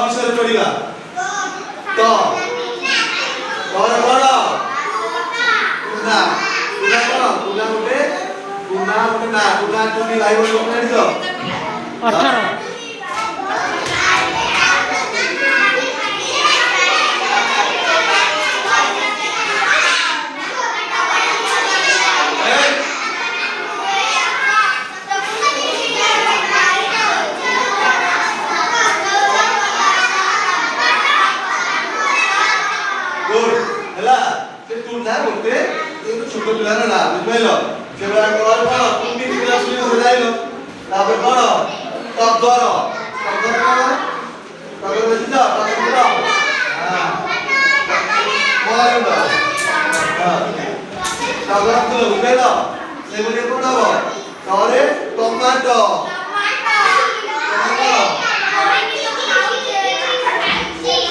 ବିଷୟରେ ପଢିବା ତ କଣ କଣ କୁନା କୁନା କଣ କୁନା ଗୋଟେ ନା କୁନା ଟୁନି ଭାଇ ଭଉଣୀ କଣ ଜାଣିଛ 18 ହେଲା ସେ ଟୁନା ଗୋଟେ ଛୋଟ ପିଲାର ନା ବୁଝିପାରିଲ ସେବେଳେ କଣ ଟୁନି ପିଲା ଶୁଣି ବୁଝାଇଲ ତାପରେ କଣ ଟଗର ଟଗର କଣ ଟଗର ବୁଝିଛ ଟଗର ମହାଲୁଣ୍ଡ ଟଗର ଫୁଲ ବୁଝିପାରିଲ ସେବେଳେ କଣ ହବ ତଳେ ଟମାଟୋ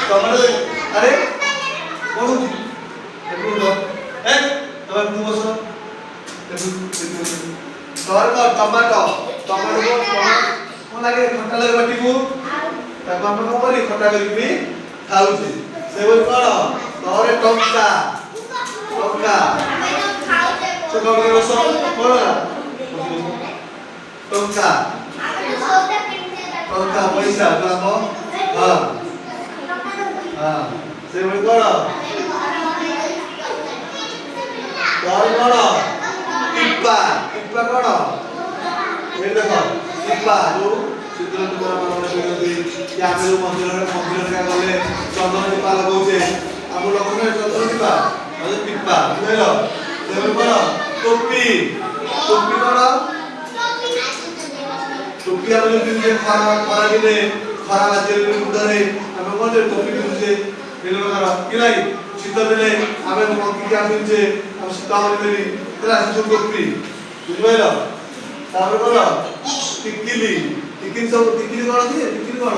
ଟମାଟୋ ଆରେ कौन होती देखो लो ए तब तू बस देखो तोर को टमाटो टमाटो को कोन लागे खट्टा लागे बाटी को तब हम को करी खट्टा करी भी खाउ छी से बोल कोन तोरे टंका से कोन के बस कोन टंका पैसा तो हम हां हां से बोल कोन तोर कोन टिप्पा टिप्पा कोन ए देखो टिप्पा जो चित्र तुम्हारा मन में कोई या पे मंदिर का गले चंदन टिप्पा लगाउछे हम लोग में चंदन टिप्पा मतलब टिप्पा बुझलो से कोन टोपी टोपी कोन टोपी हम जो दिन खरा दिने खरा राज्य मुंडरे हम कोन टोपी पिनछे बिलो करा कि नाही शीत दिने आमे मंकी क्या पिनछे हम शीतावली देली तेरा से टोपी बुझलो तापर कोन टिकिली टिकिली सब टिकिली कोन थी टिकिली कोन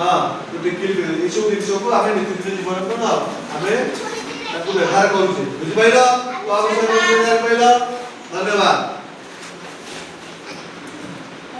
हां तो टिकिली ए सब दिन सब आमे नित्य जीवन कोन आमे ताको व्यवहार करू छी बुझि पाइलो तो आमे सब व्यवहार पाइलो धन्यवाद।